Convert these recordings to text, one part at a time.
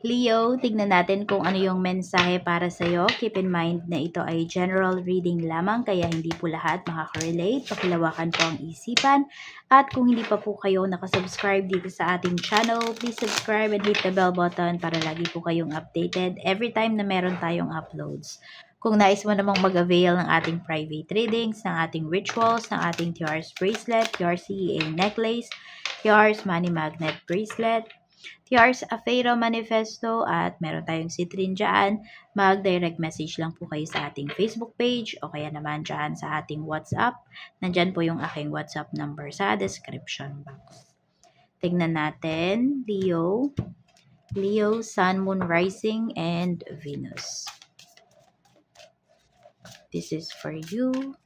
Leo, tignan natin kung ano yung mensahe para sa'yo. Keep in mind na ito ay general reading lamang, kaya hindi po lahat makaka-relate. Pakilawakan po ang isipan. At kung hindi pa po kayo nakasubscribe dito sa ating channel, please subscribe and hit the bell button para lagi po kayong updated every time na meron tayong uploads. Kung nais mo namang mag-avail ng ating private readings, ng ating rituals, ng ating TR's bracelet, TR's CEA necklace, TR's money magnet bracelet, TR's Afeiro Manifesto at meron tayong citrin dyan, mag-direct message lang po kayo sa ating Facebook page o kaya naman dyan sa ating WhatsApp. Nandyan po yung aking WhatsApp number sa description box. Tignan natin, Leo, Sun, Moon, Rising, and Venus. This is for you.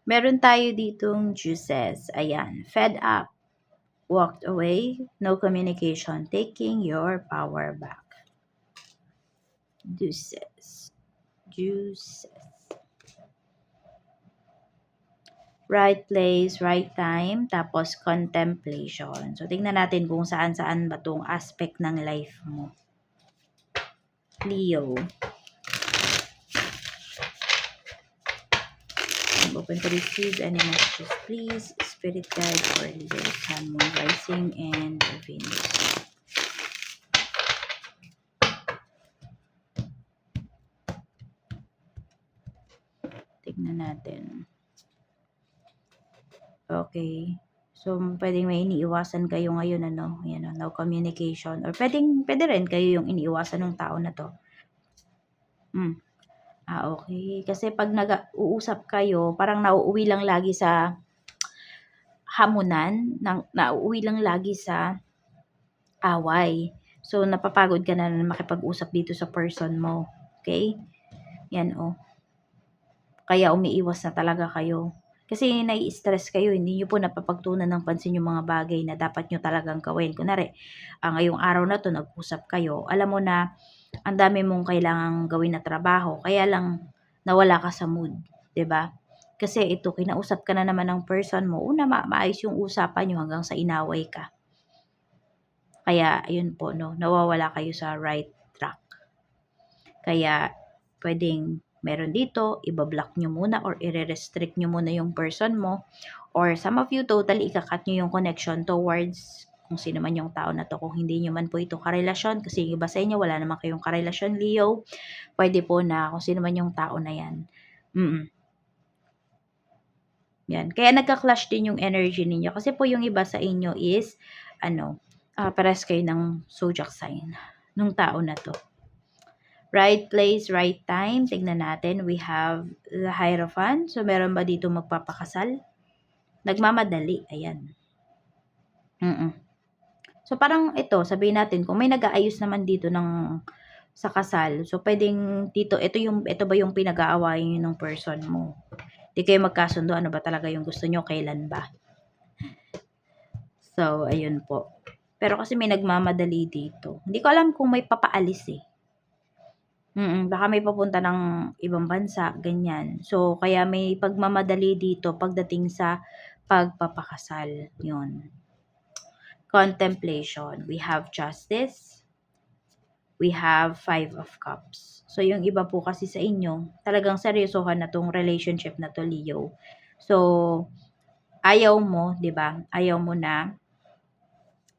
Meron tayo ditong juices. Ayan, fed up, walked away, no communication, taking your power back. Juices. Right place, right time, tapos contemplation. So, tingnan natin kung saan-saan ba itong aspect ng life mo. Leo. I'm open to receive any messages, please. Spirit guide for Leo, Sun, Moon, Rising, and Venus. Tignan natin. Okay. So, pwedeng may iniiwasan kayo ngayon, ano? Ayan, no communication. Or pwede rin kayo yung iniiwasan ng tao na to. Okay. Kasi pag nag-uusap kayo, parang nauuwi lang lagi sa hamunan, nauuwi lang lagi sa away. So, napapagod ka na makipag-usap dito sa person mo. Okay? Yan, oh. Kaya umiiwas na talaga kayo. Kasi nai-stress kayo, hindi nyo po napapagtunan ng pansin yung mga bagay na dapat nyo talagang gawin. Kunwari, ngayong araw na to, nag-usap kayo, alam mo na, ang dami mong kailangang gawin na trabaho, kaya lang nawala ka sa mood, 'di ba? Kasi ito, kinausap ka na naman ng person mo, una maayos yung usapan nyo hanggang sa inaway ka. Kaya, ayun po, no, nawawala kayo sa right track. Kaya, pwedeng meron dito, ibablock nyo muna or i-restrict nyo muna yung person mo. Or some of you, totally ikakat nyo yung connection towards kung sino man yung tao na to. Kung hindi nyo man po ito karelasyon, kasi yung iba sa inyo, wala naman kayong karelasyon, Leo. Pwede po na kung sino man yung tao na yan. Yan. Kaya nagka-clash din yung energy ninyo. Kasi po yung iba sa inyo is, pares kayo ng zodiac sign nung tao na to. Right place, right time. Tignan natin. We have the Hierophant. So, meron ba dito magpapakasal? Nagmamadali. Ayan. So, parang ito, sabihin natin, kung may nag-aayos naman dito sa kasal, so, pwedeng dito, ito ba yung pinag-aawayan ng person mo? Di kayo magkasundo, ano ba talaga yung gusto nyo, kailan ba? So, ayun po. Pero kasi may nagmamadali dito. Hindi ko alam kung may papaalis eh. Baka may papunta ng ibang bansa, ganyan. So, kaya may pagmamadali dito pagdating sa pagpapakasal. Yun. Contemplation. We have justice. We have 5 of cups. So, yung iba po kasi sa inyo, talagang seryosohan na tong relationship na to, Leo. So, ayaw mo, 'di ba? Ayaw mo na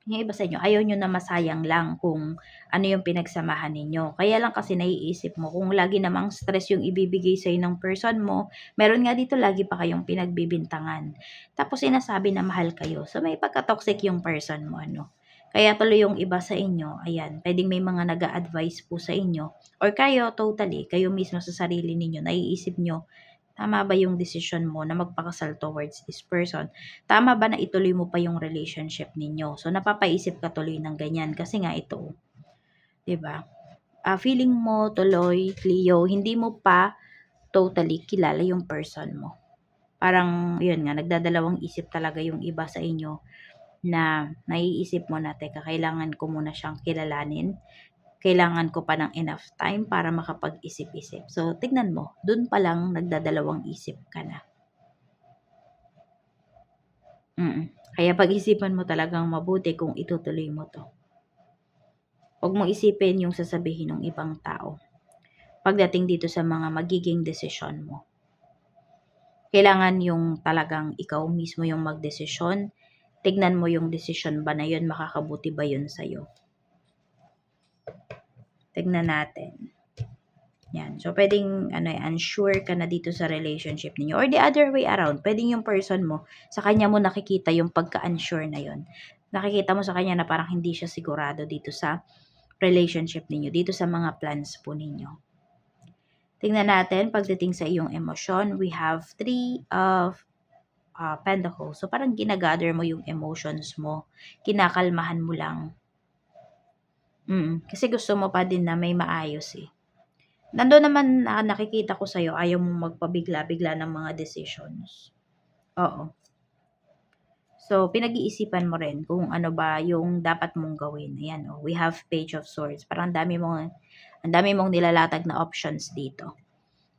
yung iba sa inyo, ayaw nyo na masayang lang kung ano yung pinagsamahan ninyo. Kaya lang kasi naiisip mo, kung lagi namang stress yung ibibigay sa'yo ng person mo, meron nga dito lagi pa kayong pinagbibintangan. Tapos sinasabi na mahal kayo. So may pagka-toxic yung person mo, ano. Kaya tuloy yung iba sa inyo, ayan, pwedeng may mga nag-a-advise po sa inyo. Or kayo, totally, kayo mismo sa sarili ninyo, naiisip nyo, tama ba yung decision mo na magpakasal towards this person? Tama ba na ituloy mo pa yung relationship ninyo? So, napapaisip ka tuloy ng ganyan kasi nga ito, 'di ba? Feeling mo tuloy, Leo, hindi mo pa totally kilala yung person mo. Parang, yun nga, nagdadalawang isip talaga yung iba sa inyo na naiisip mo na, teka, kailangan ko muna siyang kilalanin. Kailangan ko pa ng enough time para makapag-isip-isip. So, tignan mo, dun pa lang nagdadalawang isip ka na. Kaya pag-isipan mo talagang mabuti kung itutuloy mo 'to. Huwag mong isipin yung sasabihin ng ibang tao pagdating dito sa mga magiging desisyon mo. Kailangan yung talagang ikaw mismo yung magdesisyon. Tignan mo yung desisyon ba na yun, makakabuti ba yun sa'yo. Tignan natin. Yan. So, pwedeng unsure ka na dito sa relationship ninyo. Or the other way around, pwedeng yung person mo, sa kanya mo nakikita yung pagka-unsure na yun. Nakikita mo sa kanya na parang hindi siya sigurado dito sa relationship ninyo, dito sa mga plans po ninyo. Tingnan natin, pagdating sa iyong emosyon, we have 3 of Pentacles. So, parang ginagather mo yung emotions mo. Kinakalmahan mo lang. Kasi gusto mo pa din na may maayos eh. Nandoon naman nakikita ko sa'yo, ayaw mong magpabigla-bigla ng mga decisions. Oo. So, pinag-iisipan mo rin kung ano ba yung dapat mong gawin. Ayan, we have Page of Swords. Parang ang dami mong nilalatag na options dito.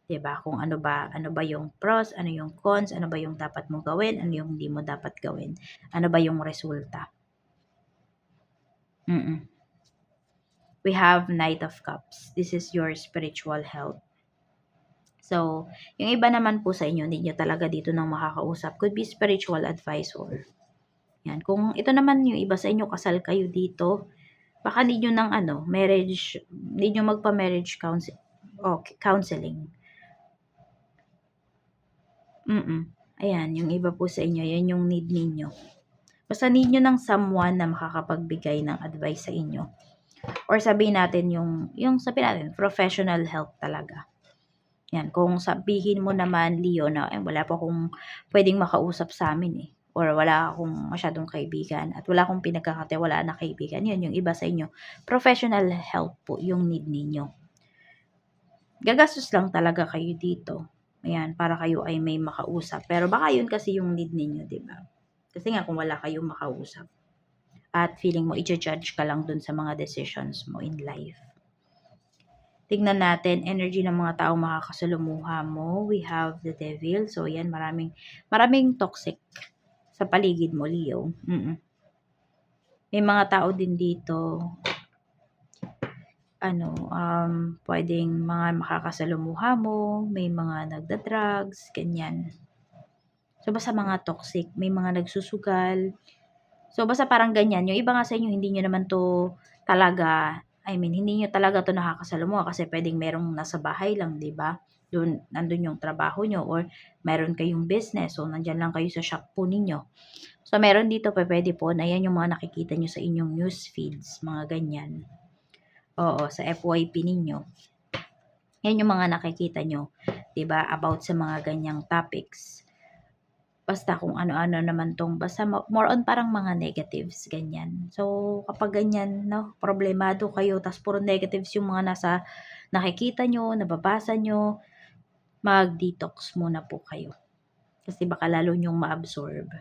'Di ba? Kung ano ba yung pros, ano yung cons, ano ba yung dapat mong gawin, ano yung hindi mo dapat gawin. Ano ba yung resulta. We have Knight of Cups. This is your spiritual health. So, yung iba naman po sa inyo, hindi nyo talaga dito nang makakausap. Could be spiritual advisor. Yan. Kung ito naman yung iba sa inyo, kasal kayo dito, baka hindi nyo ng marriage, hindi nyo magpa-marriage counseling. Ayan, yung iba po sa inyo, yan yung need ninyo. Basta need nyo ng someone na makakapagbigay ng advice sa inyo. Or sabihin natin sabihin natin, professional help talaga. Yan, kung sabihin mo naman, Leo, na wala pa akong pwedeng makausap sa amin eh. Or wala akong masyadong kaibigan at wala akong pinagkakatiwalaan na kaibigan. Yun, yung iba sa inyo. Professional help po yung need ninyo. Gagastos lang talaga kayo dito. Ayan, para kayo ay may makausap. Pero baka yun kasi yung need ninyo, di ba? Kasi nga kung wala kayong makausap at feeling mo i-judge ka lang dun sa mga decisions mo in life. Tignan natin, energy ng mga taong makakasalumuha mo. We have the devil. So, yan, maraming toxic sa paligid mo, Leo. May mga tao din dito, pwedeng mga makakasalumuha mo, may mga nagda-drugs, ganyan. So, basta mga toxic, may mga nagsusugal. So, basta parang ganyan. Yung iba nga sa inyo, hindi nyo naman to talaga, hindi nyo talaga to nakakasalamuha kasi pwedeng merong nasa bahay lang, di ba? Nandun yung trabaho nyo or meron kayong business. So, nandyan lang kayo sa shop po ninyo. So, meron dito pwede po na yan yung mga nakikita nyo sa inyong news feeds, mga ganyan. Oo, sa FYP ninyo. Yan yung mga nakikita nyo, di ba? About sa mga ganyang topics. Basta kung ano-ano naman basta more on parang mga negatives, ganyan. So, kapag ganyan, problemado kayo, tas puro negatives yung mga nakikita nyo, nababasa nyo, mag-detox muna po kayo. Kasi baka lalo nyong ma-absorb.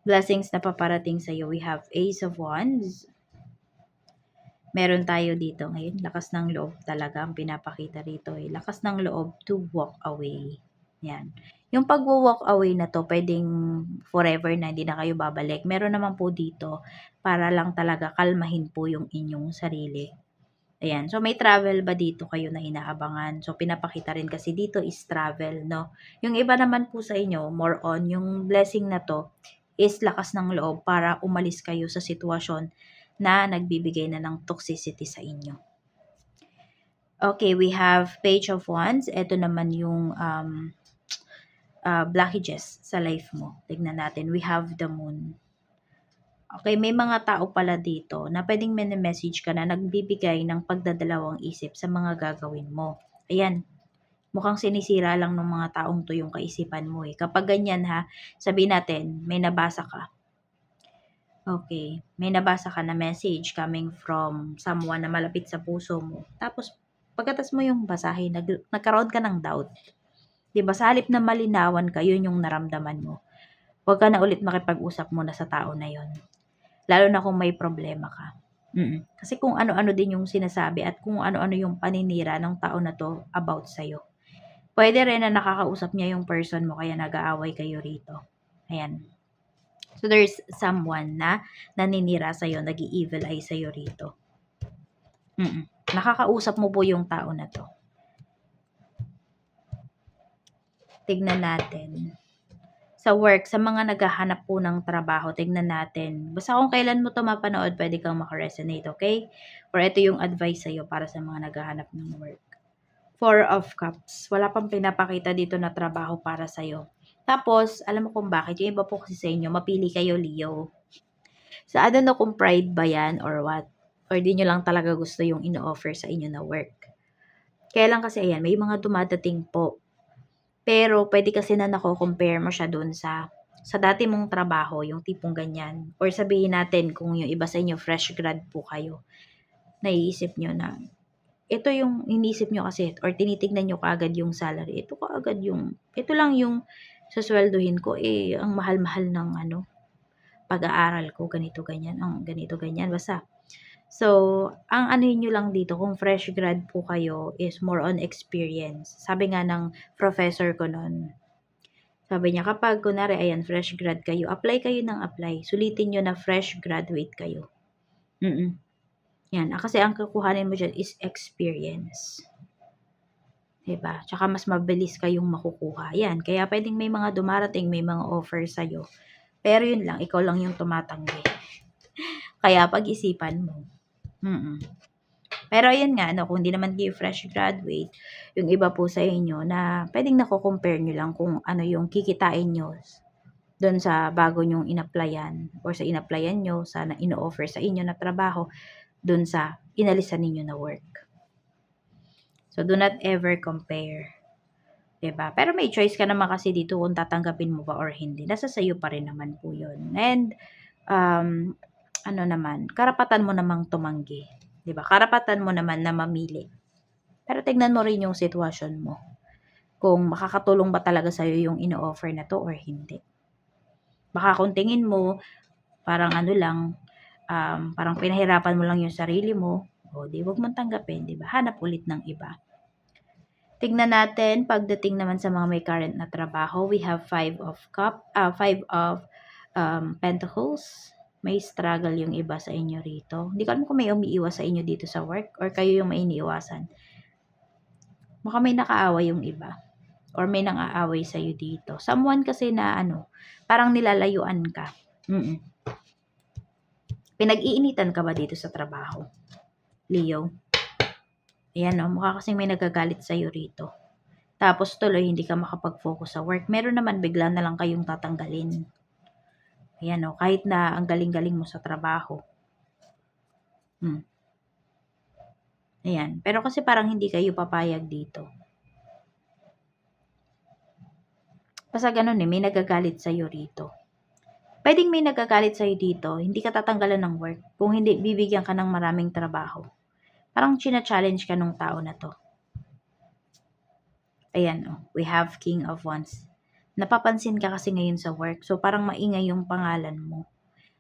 Blessings na paparating sa'yo. We have Ace of Wands. Meron tayo dito ngayon. Lakas ng loob talaga ang pinapakita rito. Lakas ng loob to walk away. Yan. Yung pag-walk away na to, pwedeng forever na hindi na kayo babalik. Meron naman po dito para lang talaga kalmahin po yung inyong sarili. Ayan. So, may travel ba dito kayo na inaabangan? So, pinapakita rin kasi dito is travel, no? Yung iba naman po sa inyo, more on, yung blessing na to is lakas ng loob para umalis kayo sa sitwasyon na nagbibigay na ng toxicity sa inyo. Okay, we have Page of Wands. Ito naman yung blockages sa life mo. Tignan natin. We have the Moon. Okay, may mga tao pala dito na pwedeng message ka na nagbibigay ng pagdadalawang isip sa mga gagawin mo. Ayan. Mukhang sinisira lang ng mga taong to yung kaisipan mo eh. Kapag ganyan sabihin natin, may nabasa ka. Okay, may nabasa ka na message coming from someone na malapit sa puso mo. Tapos, pagkatas mo yung basahin, nagkaroon ka ng doubt. Diba, sa halip na malinawan ka, yun yung naramdaman mo. Huwag ka na ulit makipag-usap muna sa tao na yun. Lalo na kung may problema ka. Kasi kung ano-ano din yung sinasabi at kung ano-ano yung paninira ng tao na to about sa'yo. Pwede rin na nakakausap niya yung person mo kaya nag-aaway kayo rito. Ayan. So, there's someone na naninira sa'yo, nag-i-evil eye sa'yo rito. Nakakausap mo po yung tao na to. Tignan natin. Sa work, sa mga naghahanap po ng trabaho, tignan natin. Basta kung kailan mo to mapanood, pwede kang makaresonate, okay? Or ito yung advice sa'yo para sa mga naghahanap ng work. Four of Cups. Wala pang pinapakita dito na trabaho para sa'yo. Tapos, alam mo kung bakit. Yung iba po kasi sa inyo, mapili kayo, Leo. So, I don't know kung pride ba yan or what. Or di nyo lang talaga gusto yung ino-offer sa inyo na work. Kaya lang kasi, ayan, may mga dumadating po. Pero, pwede kasi na nako-compare mo siya dun sa dati mong trabaho, yung tipong ganyan. Or sabihin natin, kung yung iba sa inyo, fresh grad po kayo. Naiisip nyo na, ito yung iniisip nyo kasi, or tinitignan nyo kaagad yung salary. Ito lang yung sasweldohin ko, ang mahal-mahal ng pag-aaral ko, ganito, ganyan, ganito, ganyan, basta. So, ang ano nyo lang dito, kung fresh grad po kayo, is more on experience. Sabi nga ng professor ko nun, sabi niya, kapag kunwari, ayan, fresh grad kayo, apply kayo ng apply. Sulitin nyo na fresh graduate kayo. Yan. Kasi ang kukuhanin mo dyan is experience. Diba? Tsaka mas mabilis kayong makukuha. Yan. Kaya pwedeng may mga dumarating, may mga offer sa'yo. Pero yun lang, ikaw lang yung tumatanggi. Kaya pag-isipan mo. Pero yun nga, kung hindi naman kayo fresh graduate, yung iba po sa inyo na pwedeng nako-compare nyo lang kung ano yung kikitain nyo doon sa bago nyong in-applyan or sa in-applyan nyo, sa ino-offer sa inyo na trabaho, doon sa inalisan ninyo na work. So, do not ever compare. Diba? Pero may choice ka naman kasi dito kung tatanggapin mo ba or hindi. Nasa sayo pa rin naman po yun. And, karapatan mo namang tumanggi. Diba? Karapatan mo naman na mamili. Pero tignan mo rin yung sitwasyon mo. Kung makakatulong ba talaga sa'yo yung ino-offer na to or hindi. Baka kung tingin mo, parang parang pinahirapan mo lang yung sarili mo, di wag mong tanggapin, di ba? Hanap ulit ng iba. Tignan natin, pagdating naman sa mga may current na trabaho, we have 5 of Pentacles. May struggle yung iba sa inyo rito. Hindi ko alam kung may umiiwas sa inyo dito sa work or kayo yung may iniiwasan. Baka may nakaaway yung iba or may nang-aaway sa'yo dito. Someone kasi na parang nilalayuan ka. Pinag-iinitan ka ba dito sa trabaho? Leo? Ayan mukha kasing may nagagalit sa'yo rito. Tapos tuloy, hindi ka makapag-focus sa work. Meron naman, bigla na lang kayong tatanggalin. Ayan kahit na ang galing-galing mo sa trabaho. Ayan. Pero kasi parang hindi kayo papayag dito. Basta ganun may nagagalit sa'yo rito. Pwedeng may nagagalit sa'yo dito, hindi ka tatanggalan ng work. Kung hindi, bibigyan ka ng maraming trabaho. Parang china-challenge ka nung tao na to. Ayan we have King of Wands. Napapansin ka kasi ngayon sa work. So, parang maingay yung pangalan mo.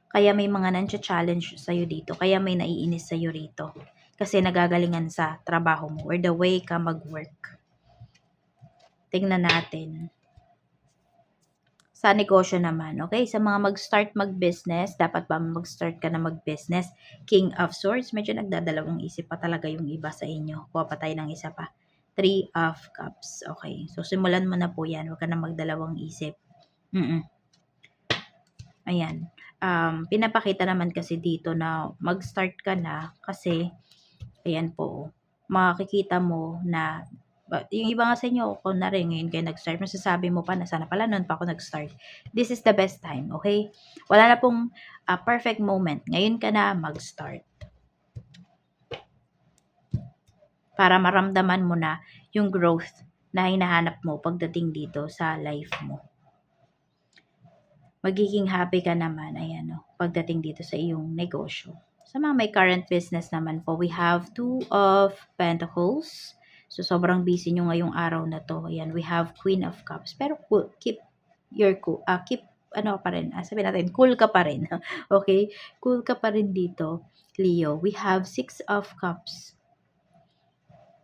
Kaya may mga nancha-challenge sa'yo dito. Kaya may naiinis sa'yo rito. Kasi nagagalingan sa trabaho mo or the way ka mag-work. Tingnan natin. Sa negosyo naman, okay? Sa mga mag-start mag-business, dapat ba mag-start ka na mag-business? King of Swords, medyo nagdadalawang isip pa talaga yung iba sa inyo. Kuha pa tayo ng isa pa. 3 of Cups, okay. So, simulan mo na po yan. Huwag ka na magdalawang isip. Ayan. Pinapakita naman kasi dito na mag-start ka na kasi, ayan po, makikita mo na yung iba nga sa inyo, kung na rin ngayon kayo nag-start, masasabi mo pa na sana pala noon pa ako nag-start. This is the best time, okay? Wala na pong perfect moment. Ngayon ka na mag-start. Para maramdaman mo na yung growth na hinahanap mo pagdating dito sa life mo. Magiging happy ka naman, ayan pagdating dito sa iyong negosyo. Sa mga may current business naman po, we have 2 of Pentacles. So, sobrang busy nyo ngayong araw na to. Ayan, we have Queen of Cups. Pero keep pa rin. Sabihin natin, cool ka pa rin. Okay? Cool ka pa rin dito, Leo. We have 6 of Cups.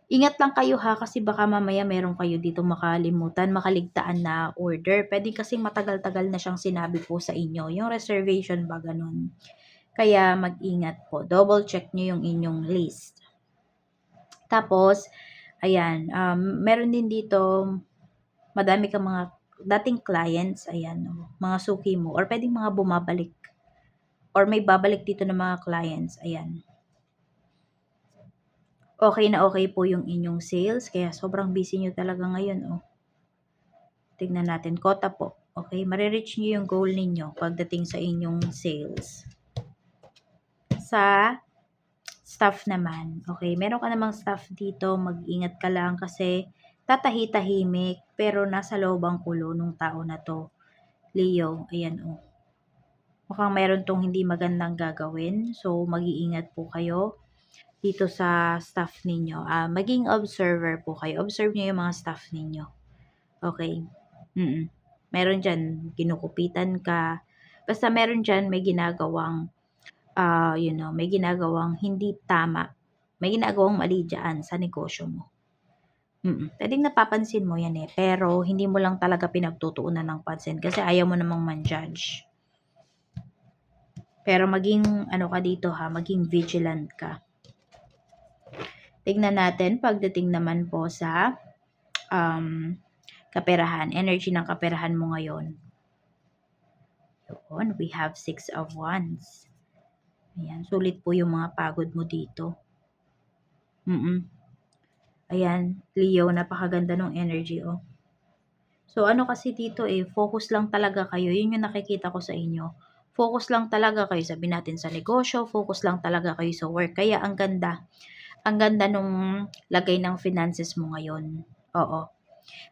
Ingat lang kayo ha, kasi baka mamaya meron kayo dito makalimutan, makaligtaan na order. Pwede kasing matagal-tagal na siyang sinabi po sa inyo, yung reservation ba ganun. Kaya mag-ingat po, double check nyo yung inyong list. Tapos, ayan, meron din dito, madami kang mga dating clients, ayan, mga suki mo, or pwedeng mga bumabalik, or may babalik dito ng mga clients, ayan. Okay na okay po yung inyong sales, kaya sobrang busy nyo talaga ngayon, oh. Tignan natin, quota po. Okay, marireach nyo yung goal ninyo pagdating sa inyong sales. Sa staff naman, okay, meron ka namang staff dito, mag-ingat ka lang kasi tatahi-tahimik, pero nasa loob ang kulo nung tao na to. Leo, ayan oh. Mukhang meron tong hindi magandang gagawin, so mag-iingat po kayo dito sa staff ninyo. Maging observer po kayo. Observe nyo yung mga staff ninyo. Okay. Meron dyan, ginukupitan ka. Basta meron dyan, may ginagawang, may ginagawang hindi tama. May ginagawang mali dyan sa negosyo mo. Pwedeng napapansin mo yan eh, pero hindi mo lang talaga pinagtutuunan ng pansin kasi ayaw mo namang man-judge. Pero maging, ka dito ha, maging vigilant ka. Tignan natin, pagdating naman po sa, kaperahan, energy ng kaperahan mo ngayon. Yun, we have 6 of Wands. Ayan, sulit po yung mga pagod mo dito. Ayan, Leo, napakaganda ng energy, oh. So, ano kasi dito focus lang talaga kayo. Yun yung nakikita ko sa inyo. Focus lang talaga kayo, sabi natin sa negosyo, focus lang talaga kayo sa work. Kaya ang ganda. Ang ganda nung lagay ng finances mo ngayon. Oo.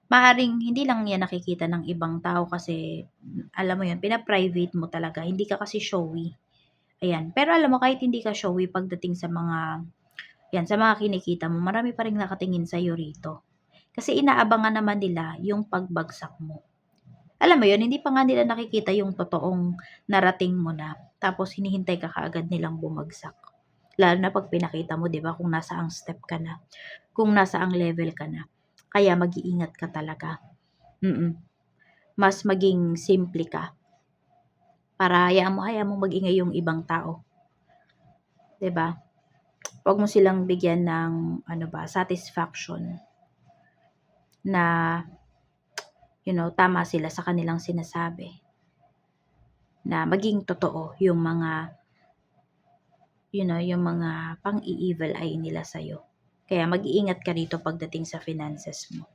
Maaring hindi lang yan nakikita ng ibang tao kasi, alam mo yun, pina-private mo talaga. Hindi ka kasi showy. Ayan. Pero alam mo, kahit hindi ka showy pagdating sa mga, sa mga kinikita mo, marami pa rin nakatingin sa'yo rito. Kasi inaabangan naman nila yung pagbagsak mo. Alam mo yun, hindi pa nga nila nakikita yung totoong narating mo na. Tapos hinihintay ka kaagad nilang bumagsak. Lalo na pag pinakita mo, di ba, kung nasa ang step ka na. Kung nasa ang level ka na. Kaya mag-iingat ka talaga. Mas maging simple ka. Para hayaan mo mag-ingay yung ibang tao. Diba? Huwag mo silang bigyan ng, satisfaction. Na, tama sila sa kanilang sinasabi. Na maging totoo yung mga, yung mga pang-i-evil eye nila sa'yo. Kaya mag-iingat ka rito pagdating sa finances mo.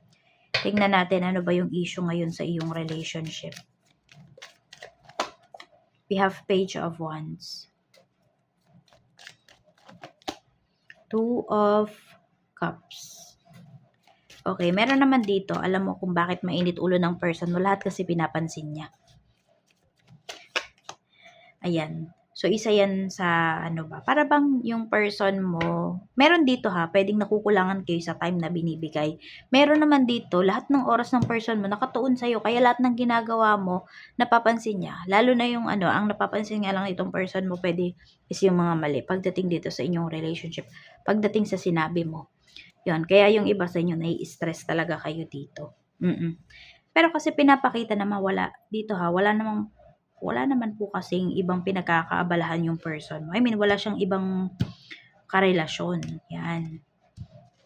Tingnan natin ano ba yung issue ngayon sa iyong relationship. We have Page of Wands. 2 of Cups. Okay, meron naman dito, alam mo kung bakit mainit ulo ng person mo, lahat kasi pinapansin niya. Ayan. So, isa yan sa, para bang yung person mo, meron dito ha, pwedeng nakukulangan kayo sa time na binibigay. Meron naman dito, lahat ng oras ng person mo nakatuon sa'yo, kaya lahat ng ginagawa mo, napapansin niya. Lalo na yung ang napapansin nga lang itong person mo, pwede is yung mga mali. Pagdating dito sa inyong relationship, pagdating sa sinabi mo. Yun, kaya yung iba sa inyo, nai-stress talaga kayo dito. Pero kasi pinapakita na mawala dito ha, wala naman po kasing ibang pinagkakaabalahan yung person mo. I mean, wala siyang ibang karelasyon. Yan.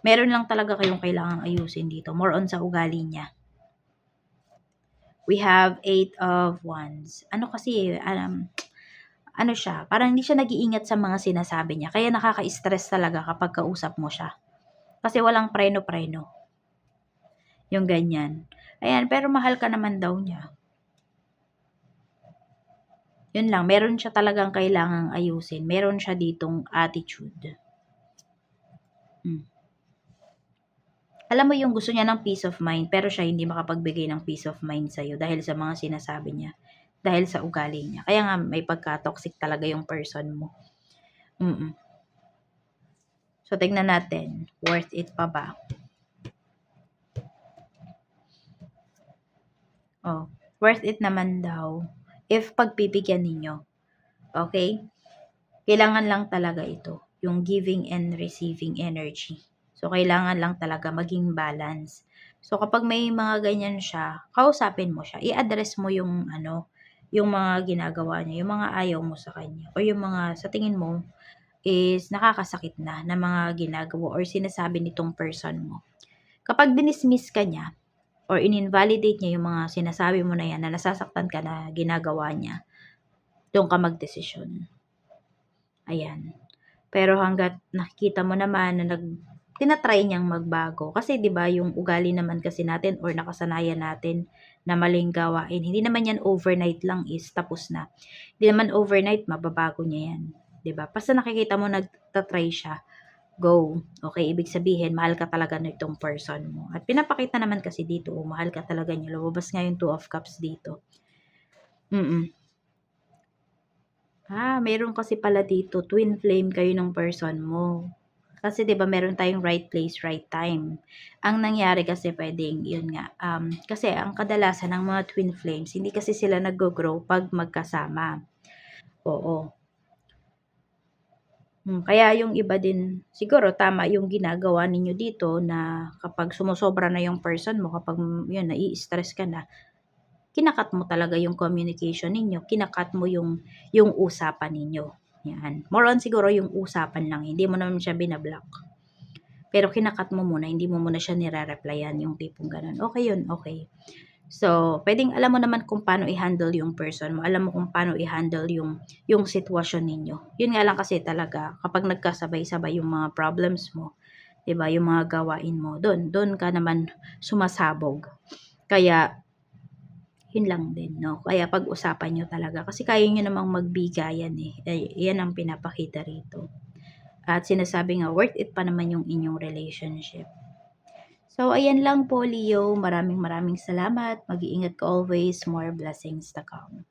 Meron lang talaga kayong kailangang ayusin dito. More on sa ugali niya. We have 8 of Wands. Ano kasi, siya, parang hindi siya nag-iingat sa mga sinasabi niya. Kaya nakaka-stress talaga kapag kausap mo siya. Kasi walang preno-preno. Yung ganyan. Ayan, pero mahal ka naman daw niya. Yun lang, meron siya talagang kailangang ayusin. Meron siya ditong attitude. Alam mo yung gusto niya ng peace of mind, pero siya hindi makapagbigay ng peace of mind sa'yo dahil sa mga sinasabi niya. Dahil sa ugali niya. Kaya nga may pagka-toxic talaga yung person mo. So, tignan natin. Worth it pa ba? Oh, worth it naman daw if pagpipigyan ninyo. Okay? Kailangan lang talaga ito, yung giving and receiving energy. So, So, kailangan lang talaga maging balance. So, kapag may mga ganyan siya, kausapin mo siya. I-address mo yung ano, yung mga ginagawa niya, yung mga ayaw mo sa kanya, o yung mga sa tingin mo is nakakasakit na mga ginagawa or sinasabi nitong person mo. Kapag dinismiss ka niya or in-invalidate niya yung mga sinasabi mo na yan na nasasaktan ka na ginagawa niya, doon ka magdesisyon. Ayan. Pero hangga't nakikita mo naman na tina-try niyang magbago. Kasi 'di ba yung ugali naman kasi natin or nakasanayan natin na maling gawain, hindi naman yan overnight lang is tapos na. Hindi naman overnight mababago niya yan, 'di ba? Basta nakikita mo nagta-try siya, go. Okay, ibig sabihin mahal ka talaga nitong person mo. At pinapakita naman kasi dito, mahal ka talaga niya. Lumabas nga yung Two of Cups dito. Meron kasi pala dito, twin flame kayo ng person mo. Kasi 'di ba meron tayong right place, right time. Ang nangyari kasi puwedeng 'yun nga, kasi ang kadalasan ng mga twin flames hindi kasi sila naggo-grow 'pag magkasama. Oo. Kaya yung iba din siguro tama yung ginagawa ninyo dito na kapag sumosobra na yung person mo, kapag 'yun nai-stress ka na, kinakat mo talaga yung communication ninyo, kinakat mo yung usapan ninyo, 'yan. More on siguro yung usapan lang, hindi mo naman siya binablock. Pero kinakat mo muna, hindi mo muna siya nire-replyan, yung tipong gano'n. Okay yun, okay. So, puwedeng alam mo naman kung paano i-handle yung person mo, alam mo kung paano i-handle yung sitwasyon ninyo. Yun nga lang kasi talaga kapag nagkasabay-sabay yung mga problems mo, 'di ba, yung mga gawain mo, dun ka naman sumasabog. Kaya yun lang din 'no, kaya pag-usapan niyo talaga kasi kaya niyo namang magbigayan, yan ang pinapakita rito. At sinasabi nga worth it pa naman yung inyong relationship. So ayan lang po Leo, maraming maraming salamat, mag-iingat ka always, more blessings to come.